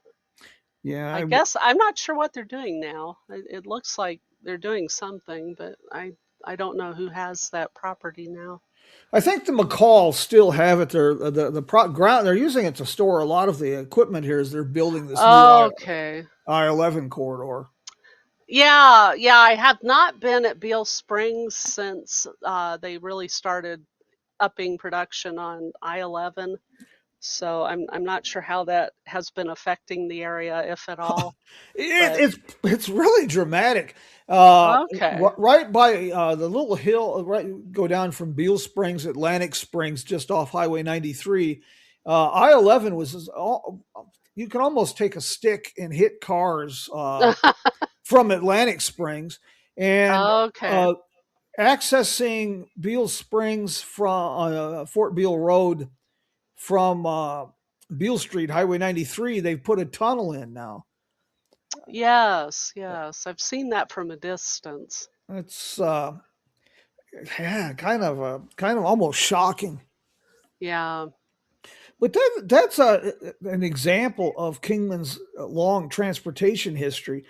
Speaker 2: Yeah,
Speaker 1: I guess I'm not sure what they're doing now. It looks like they're doing something, but I don't know who has that property now.
Speaker 2: I think the McCalls still have it. They're ground. They're using it to store a lot of the equipment here as they're building this new
Speaker 1: Okay.
Speaker 2: I-11 corridor.
Speaker 1: Yeah, yeah, I have not been at Beale Springs since they really started upping production on I-11. So I'm not sure how that has been affecting the area, if at all.
Speaker 2: It,
Speaker 1: But
Speaker 2: it's really dramatic.
Speaker 1: okay.
Speaker 2: Right by the little hill, right, go down from Beale Springs, Atlantic Springs, just off Highway 93. I-11 you can almost take a stick and hit cars from Atlantic Springs, and
Speaker 1: Okay.
Speaker 2: uh, accessing Beale Springs from Fort Beale Road from Beale Street, Highway 93. They've put a tunnel in now.
Speaker 1: Yes, yes. I've seen that from a distance.
Speaker 2: It's yeah, kind of almost shocking.
Speaker 1: Yeah.
Speaker 2: But that's an example of Kingman's long transportation history.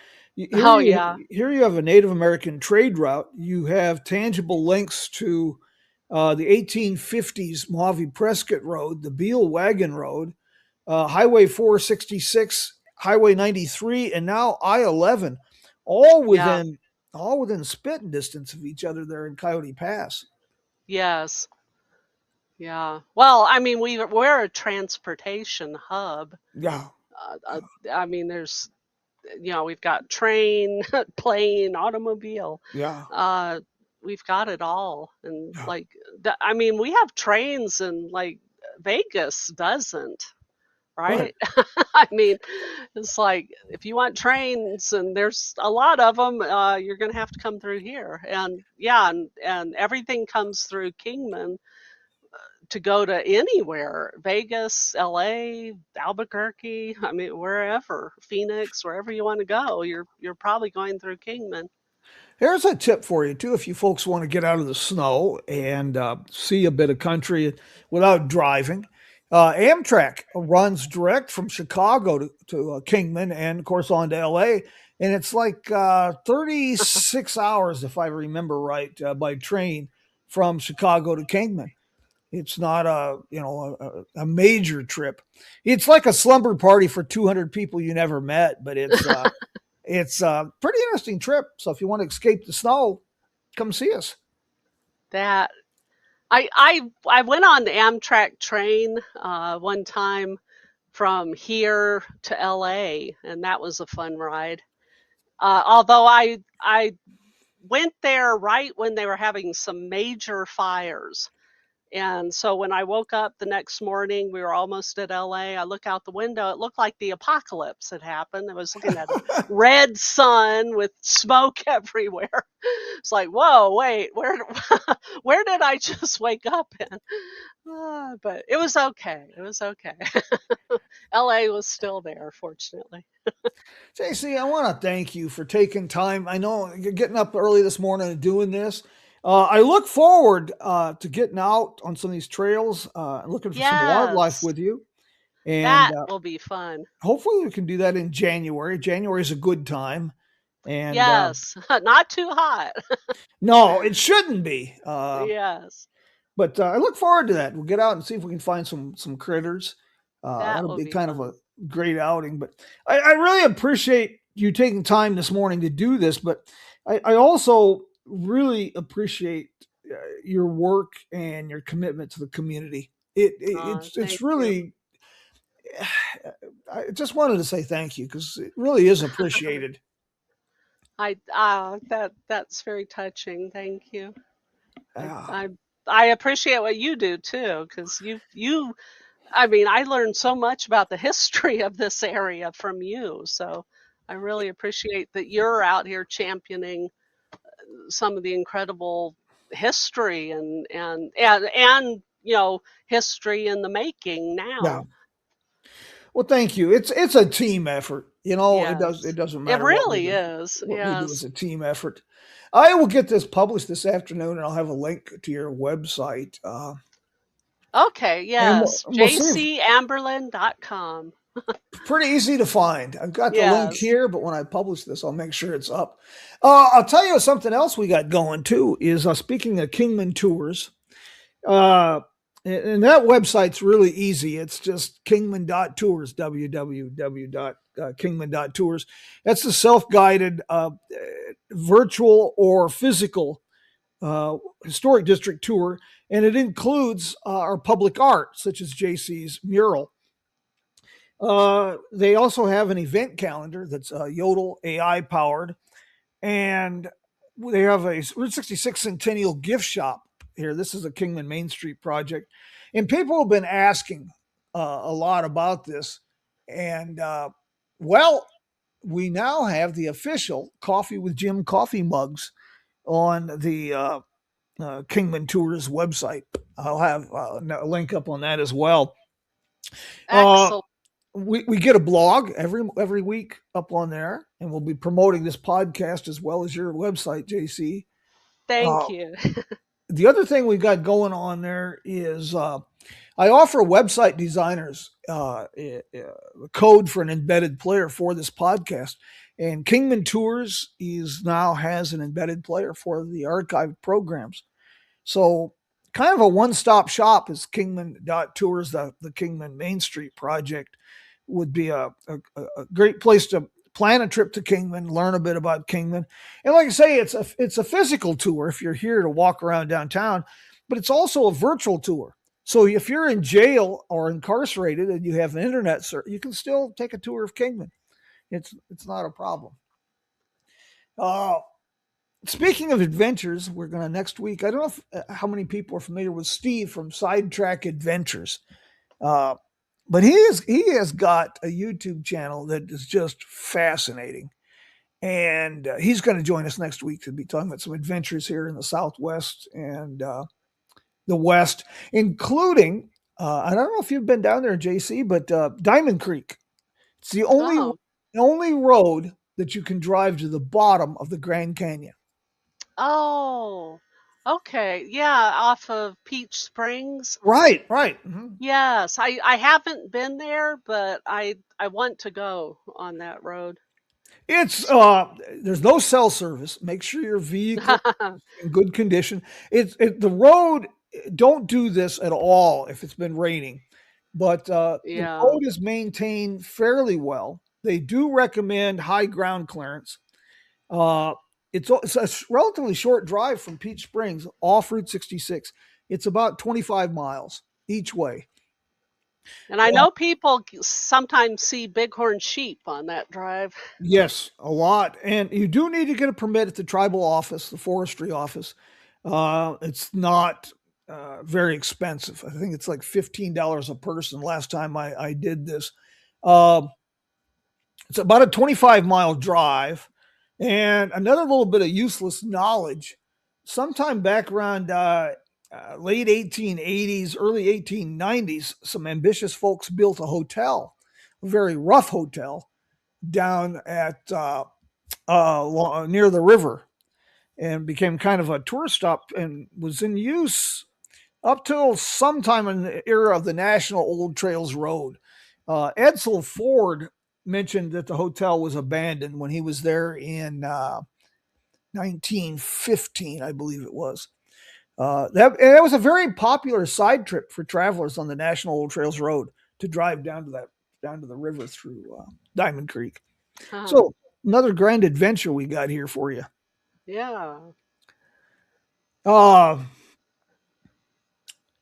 Speaker 1: Oh yeah.
Speaker 2: Here you have a Native American trade route. You have tangible links to the 1850s Mojave Prescott Road, the Beale Wagon Road, Highway 466, Highway 93, and now I-11, all
Speaker 1: Yeah.
Speaker 2: within all within spitting distance of each other there in Coyote Pass.
Speaker 1: Yes. Yeah. Well, I mean, we're a transportation hub.
Speaker 2: Yeah,
Speaker 1: I mean, there's we've got train, plane, automobile.
Speaker 2: yeah,
Speaker 1: Uh, we've got it all, and
Speaker 2: yeah.
Speaker 1: like, I mean, we have trains, and like Vegas doesn't,
Speaker 2: Right.
Speaker 1: right? I mean, it's like if you want trains, and there's a lot of them, you're gonna have to come through here, and yeah, and everything comes through Kingman to go to anywhere, Vegas, LA, Albuquerque, I mean wherever, Phoenix, wherever you want to go, you're probably going through Kingman.
Speaker 2: Here's a tip for you too, if you folks want to get out of the snow and see a bit of country without driving. Amtrak runs direct from Chicago to Kingman and, of course, on to LA. And it's like 36 hours, if I remember right, by train from Chicago to Kingman. It's not a major trip. It's like a slumber party for 200 people you never met, but it's a pretty interesting trip. So if you want to escape the snow, come see us.
Speaker 1: That I went on the Amtrak train one time from here to LA, and that was a fun ride. Although I went there right when they were having some major fires, And so when I woke up the next morning, we were almost at LA. I look out the window, it looked like the apocalypse had happened. I was looking at a red sun with smoke everywhere. It's like, whoa, wait, where did I just wake up in? But it was okay. It was okay. LA was still there, fortunately.
Speaker 2: JC, I want to thank you for taking time. I know you're getting up early this morning and doing this. I look forward to getting out on some of these trails, looking for some wildlife
Speaker 1: Yes,
Speaker 2: with you. And
Speaker 1: that will be fun.
Speaker 2: hopefully we can do that in January. January is a good time. And
Speaker 1: Yes, not too hot.
Speaker 2: no, it shouldn't be.
Speaker 1: Yes,
Speaker 2: But I look forward to that. We'll get out and see if we can find some critters.
Speaker 1: that
Speaker 2: That'll
Speaker 1: will
Speaker 2: be
Speaker 1: be
Speaker 2: kind of
Speaker 1: fun.
Speaker 2: a great outing. But I really appreciate you taking time this morning to do this. But I also really appreciate your work and your commitment to the community. It's
Speaker 1: Thank you.
Speaker 2: really. I just wanted to say thank you because it really is appreciated.
Speaker 1: That's very touching. Thank you. I
Speaker 2: Uh,
Speaker 1: I I appreciate what you do too, because you I mean, I learned so much about the history of this area from you. So I really appreciate that you're out here championing some of the incredible history and history in the making
Speaker 2: yeah.
Speaker 1: now.
Speaker 2: Well, thank you. It's a team effort. It
Speaker 1: Yes.
Speaker 2: doesn't
Speaker 1: It
Speaker 2: matter
Speaker 1: really is.
Speaker 2: what we do. It's
Speaker 1: Yes.
Speaker 2: a team effort. I will get this published this afternoon, and I'll have a link to your website.
Speaker 1: Okay,
Speaker 2: And
Speaker 1: yes.
Speaker 2: we'll see. If,
Speaker 1: jcamberlyn.com.
Speaker 2: pretty easy to find. I've got the link
Speaker 1: Yes.
Speaker 2: here, but when I publish this, I'll make sure it's up. I'll tell you something else we got going too. Is speaking of Kingman tours. Uh, and that website's really easy. It's just kingman.tours, www.kingman.tours. That's the self-guided virtual or physical historic district tour, and it includes our public art, such as JC's mural. They also have an event calendar that's Yodel AI powered, and they have a Route 66 Centennial gift shop here. This is a Kingman Main Street project, and people have been asking a lot about this. And well, we now have the official Coffee with Jim coffee mugs on the Kingman Tours website. I'll have a link up on that as well. Uh,
Speaker 1: Excellent.
Speaker 2: we get a blog every week up on there, and we'll be promoting this podcast as well as your website, JC. Uh,
Speaker 1: Thank you.
Speaker 2: the other thing we've got going on there is I offer website designers a code for an embedded player for this podcast, and Kingman Tours is now has an embedded player for the archived programs. So kind of a one-stop shop is Kingman.tours, the Kingman Main Street project would be a great place to plan a trip to Kingman, learn a bit about Kingman. And like I say, it's a physical tour if you're here to walk around downtown, but it's also a virtual tour. So if you're in jail or incarcerated and you have an internet you can still take a tour of Kingman. It's not a problem. Uh, Speaking of adventures, we're going to next week. I don't know how many people are familiar with Steve from Sidetrack Adventures. Uh, but he has got a YouTube channel that is just fascinating, and he's going to join us next week to be talking about some adventures here in the Southwest and the West, including I don't know if you've been down there, JC, but Diamond Creek. It's
Speaker 1: Oh,
Speaker 2: the only road that you can drive to the bottom of the Grand Canyon.
Speaker 1: oh, okay. Yeah, off of Peach Springs.
Speaker 2: Right, right. Mhm.
Speaker 1: Yes, I haven't been there, but I want to go on that road.
Speaker 2: It's there's no cell service. Make sure your vehicle in good condition. The road don't do this at all if it's been raining, but the
Speaker 1: Yeah.
Speaker 2: road is maintained fairly well. They do recommend high ground clearance. Uh, it's a relatively short drive from Peach Springs off Route 66. It's about 25 miles each way.
Speaker 1: And I know people sometimes see bighorn sheep on that drive.
Speaker 2: Yes, a lot. And you do need to get a permit at the tribal office, the forestry office. It's not very expensive. I think it's like $15 a person last time I did this. Uh, it's about a 25-mile drive. And another little bit of useless knowledge. Sometime back around late 1880s, early 1890s, some ambitious folks built a hotel, a very rough hotel, down at near the river, and became kind of a tourist stop and was in use up till sometime in the era of the National Old Trails Road. Edsel Ford mentioned that the hotel was abandoned when he was there in 1915, I believe it was. That was a very popular side trip for travelers on the National Old Trails Road to drive down to the river through Diamond Creek.
Speaker 1: Huh.
Speaker 2: So another grand adventure we got here for you.
Speaker 1: Yeah.
Speaker 2: Uh,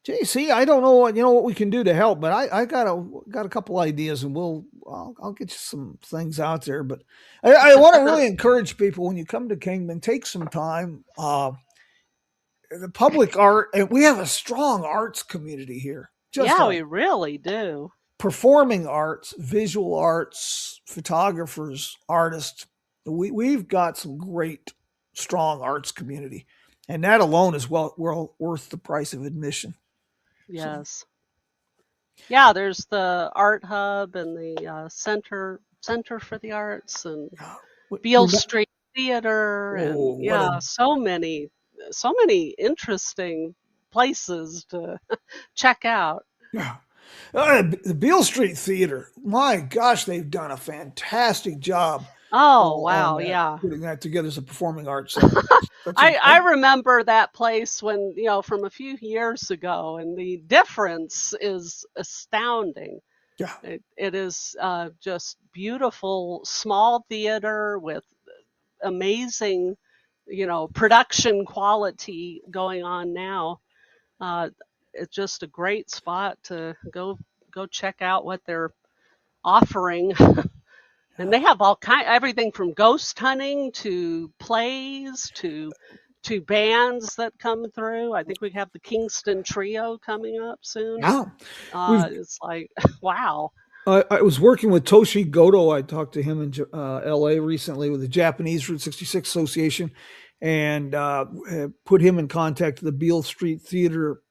Speaker 2: JC, I don't know what we can do to help, but I got a couple ideas, and I'll get you some things out there. But I want to really encourage people when you come to Kingman, take some time. The public art, and we have a strong arts community here. Just
Speaker 1: Yeah, we really do.
Speaker 2: performing arts, visual arts, photographers, artists. We've got some great, strong arts community, and that alone is well worth the price of admission. So,
Speaker 1: Yes. Yeah, there's the art hub and the center for the arts and
Speaker 2: uh,
Speaker 1: Beale Street Theater and
Speaker 2: oh, what a
Speaker 1: yeah, so many interesting places to check out.
Speaker 2: yeah. The Beale Street Theater. My gosh, they've done a fantastic job
Speaker 1: Oh,
Speaker 2: on
Speaker 1: wow,
Speaker 2: that,
Speaker 1: yeah.
Speaker 2: putting that together as a performing arts center. That's a
Speaker 1: I remember that place when, from a few years ago, and the difference is astounding.
Speaker 2: yeah.
Speaker 1: It is just beautiful small theater with amazing, production quality going on now. Uh, it's just a great spot to go check out what they're offering. And they have everything from ghost hunting to plays to bands that come through. I think we have the Kingston Trio coming up soon.
Speaker 2: Yeah. We've
Speaker 1: It's like, wow.
Speaker 2: I was working with Toshi Goto. I talked to him in L.A. recently with the Japanese Route 66 Association, and put him in contact with the Beale Street Theater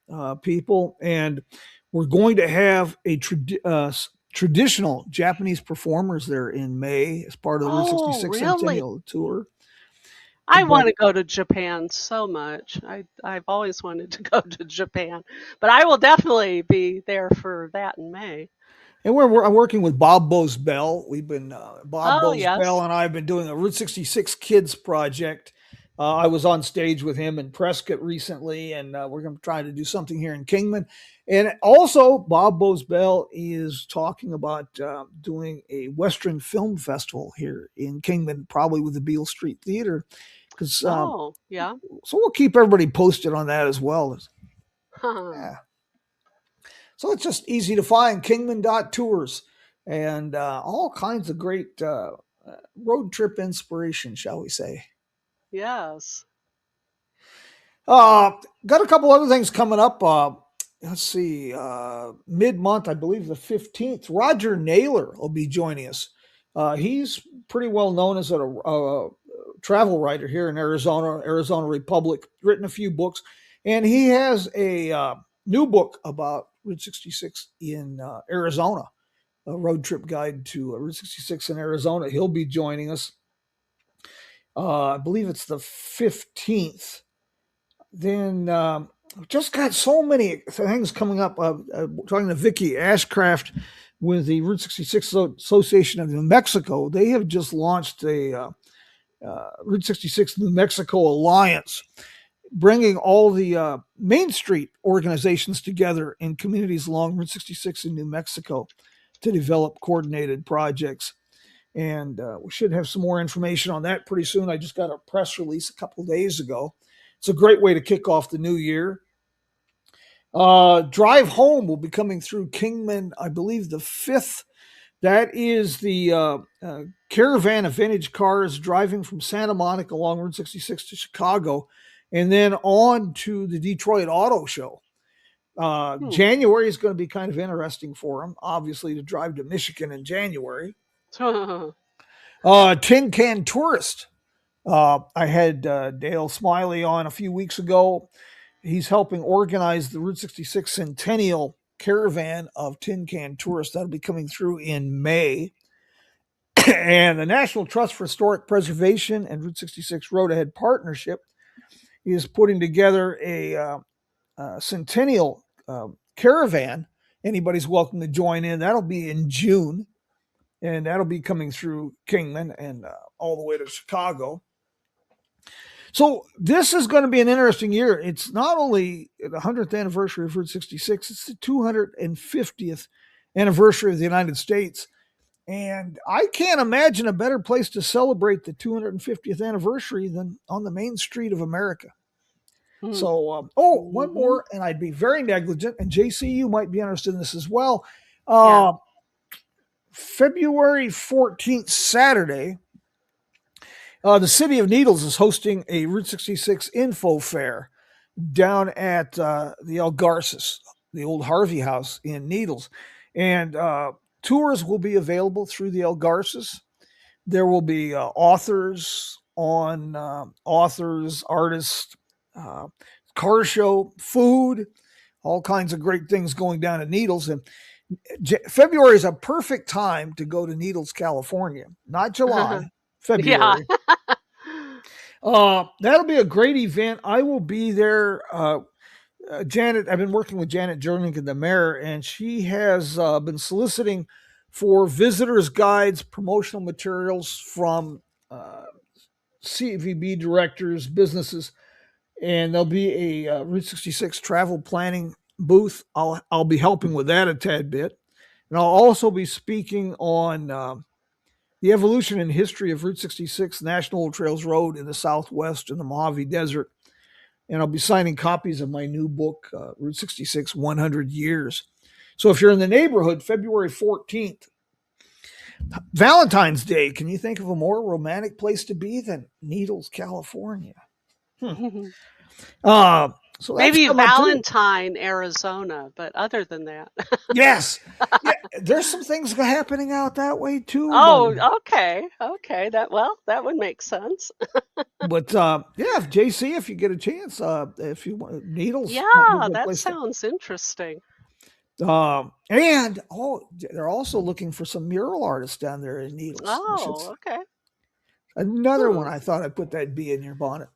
Speaker 2: people. And we're going to have a traditional Japanese performers there in May as part of the Route
Speaker 1: Oh,
Speaker 2: 66
Speaker 1: really?
Speaker 2: Centennial Tour.
Speaker 1: I
Speaker 2: But
Speaker 1: want to go to Japan so much. I've always wanted to go to Japan, but I will definitely be there for that in May.
Speaker 2: And I'm working with Bob Bosbell. We've been Bob
Speaker 1: Oh,
Speaker 2: Bosbell
Speaker 1: yes.
Speaker 2: and I have been doing a Route 66 Kids project. I was on stage with him in Prescott recently, and we're going to try to do something here in Kingman. And also, Bob Bosbell is talking about doing a Western Film Festival here in Kingman, probably with the Beale Street Theater. Because
Speaker 1: Oh, yeah.
Speaker 2: so we'll keep everybody posted on that as well.
Speaker 1: Huh.
Speaker 2: Yeah. So it's just easy to find Kingman.tours and all kinds of great road trip inspiration, shall we say.
Speaker 1: Yes.
Speaker 2: Got a couple other things coming up. Let's see, mid month, I believe the 15th. Roger Naylor will be joining us. He's pretty well known as a travel writer here in Arizona Republic, written a few books, and he has a new book about Route 66 in Arizona, a road trip guide to Route 66 in Arizona. He'll be joining us. I believe it's the 15th. Then just got so many things coming up. Talking to Vicky Ashcraft with the Route 66 Association of New Mexico. They have just launched a Route 66 New Mexico Alliance, bringing all the Main Street organizations together in communities along Route 66 in New Mexico to develop coordinated projects. And we should have some more information on that pretty soon. I just got a press release a couple of days ago. It's a great way to kick off the new year. Drive Home will be coming through Kingman, I believe, the 5th. That is the caravan of vintage cars driving from Santa Monica along Route 66 to Chicago, and then on to the Detroit Auto Show.
Speaker 1: Hmm.
Speaker 2: January is going to be kind of interesting for him, obviously, to drive to Michigan in January. Tin Can Tourist. I had Dale Smiley on a few weeks ago. He's helping organize the Route 66 Centennial Caravan of Tin Can Tourists. That'll be coming through in May. And the National Trust for Historic Preservation and Route 66 Road Ahead Partnership is putting together a centennial caravan. Anybody's welcome to join in. That'll be in June, and that'll be coming through Kingman and all the way to Chicago. So this is going to be an interesting year. It's not only the 100th anniversary of Route 66, it's the 250th anniversary of the United States. And I can't imagine a better place to celebrate the 250th anniversary than on the main street of America. So, one more, and I'd be very negligent. And JC, you might be interested in this as well.
Speaker 1: Yeah.
Speaker 2: February 14th, Saturday, the city of Needles is hosting a Route 66 info fair down at the El Garces, the old Harvey House in Needles. And tours will be available through the El Garces. There will be authors, artists, car show, food, all kinds of great things going down in Needles. And February is a perfect time to go to Needles, California, not July, February. That'll be a great event. I will be there. Janet, I've been working with Janet Jernigan, the mayor, and she has been soliciting for visitors' guides, promotional materials from CVB directors, businesses, and there'll be a Route 66 travel planning booth. I'll be helping with that a tad bit, and I'll also be speaking on the evolution and history of Route 66 National Old Trails Road in the Southwest in the Mojave Desert. And I'll be signing copies of my new book, Route 66 100 Years. So if you're in the neighborhood, February 14th, Valentine's Day, can you think of a more romantic place to be than Needles, California? So
Speaker 1: maybe Valentine, Arizona, but other than that.
Speaker 2: Yes. Yeah, there's some things happening out that way too.
Speaker 1: Okay. That would make sense.
Speaker 2: But yeah, JC, if you get a chance, if you want Needles,
Speaker 1: yeah, that sounds interesting.
Speaker 2: And they're also looking for some mural artists down there in Needles.
Speaker 1: Oh, okay.
Speaker 2: Another one. I thought I'd put that bee in your bonnet.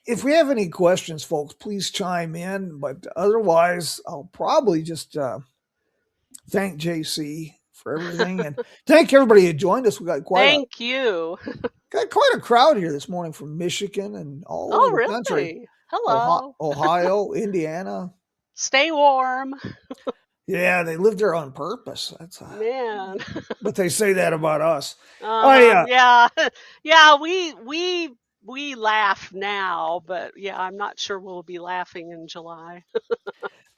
Speaker 2: If we have any questions, folks, please chime in. But otherwise, I'll probably just thank JC for everything and thank everybody who joined us. We got quite a crowd here this morning from Michigan and all over the country.
Speaker 1: Hello,
Speaker 2: Ohio, Indiana.
Speaker 1: Stay warm.
Speaker 2: Yeah, they lived there on purpose. That's
Speaker 1: man.
Speaker 2: But they say that about us.
Speaker 1: Yeah. We laugh now, but yeah, I'm not sure we'll be laughing in July.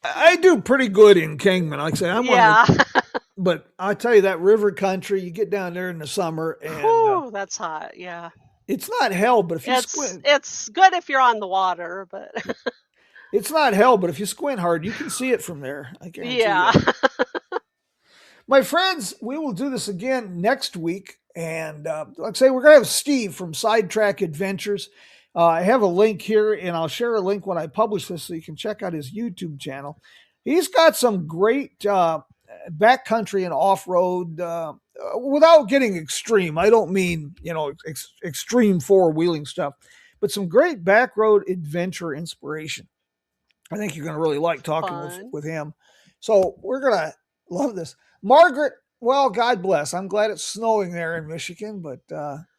Speaker 2: I do pretty good in Kingman. Like I say, but I tell you that river country, you get down there in the summer, and
Speaker 1: that's hot. Yeah,
Speaker 2: it's not hell, but if you squint,
Speaker 1: it's good if you're on the water, but
Speaker 2: it's not hell. But if you squint hard, you can see it from there. I guarantee you. My friends, we will do this again next week. And like I say, we're going to have Steve from Sidetrack Adventures. I have a link here, and I'll share a link when I publish this so you can check out his YouTube channel. He's got some great backcountry and off-road, without getting extreme. I don't mean, extreme four-wheeling stuff, but some great backroad adventure inspiration. I think you're going to really like talking with him. So we're going to love this. Margaret, well, God bless. I'm glad it's snowing there in Michigan, but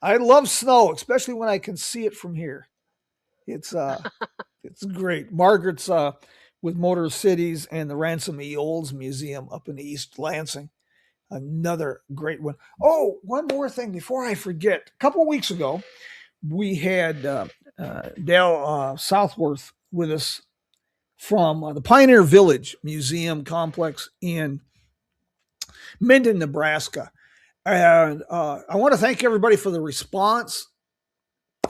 Speaker 2: I love snow, especially when I can see it from here. It's great. Margaret's with Motor Cities and the Ransom E. Olds Museum up in East Lansing. Another great one. Oh, one more thing before I forget. A couple of weeks ago, we had Dale Southworth with us from the Pioneer Village Museum Complex in Minden, Nebraska. And I want to thank everybody for the response.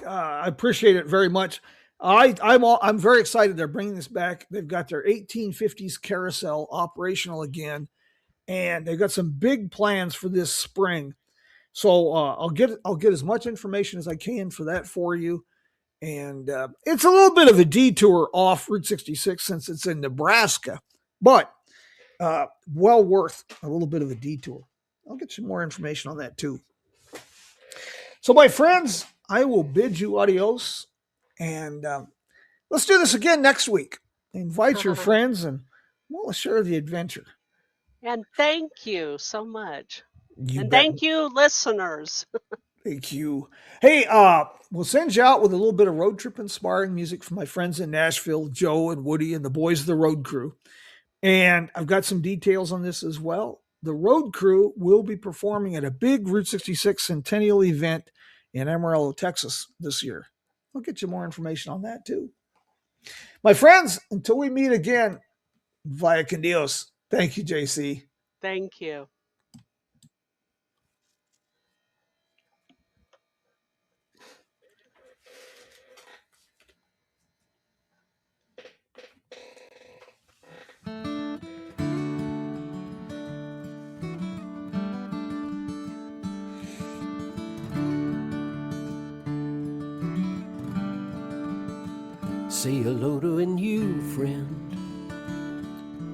Speaker 2: I appreciate it very much. I'm very excited. They're bringing this back. They've got their 1850s carousel operational again, and they've got some big plans for this spring. So I'll get as much information as I can for that for you. And it's a little bit of a detour off Route 66 since it's in Nebraska, but well worth a little bit of a detour. I'll get you more information on that too. So, my friends, I will bid you adios, and let's do this again next week. Invite your friends, and we'll share the adventure.
Speaker 1: And thank you so much.
Speaker 2: You
Speaker 1: And
Speaker 2: bet.
Speaker 1: thank you, listeners.
Speaker 2: Thank you. Hey, we'll send you out with a little bit of road trip inspiring music from my friends in Nashville, Joe and Woody and the boys of the road crew. And I've got some details on this as well. The road crew will be performing at a big Route 66 Centennial event in Amarillo, Texas this year. I'll get you more information on that too. My friends, until we meet again, via con Dios. Thank you, JC.
Speaker 1: Thank you.
Speaker 3: Say hello to a new friend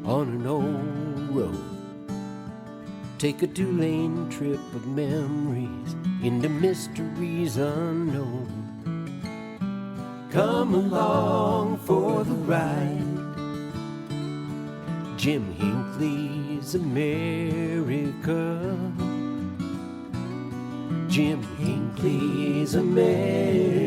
Speaker 3: on an old road. Take a 2-lane trip of memories into mysteries unknown. Come along for the ride. Jim Hinckley's America. Jim Hinckley's America.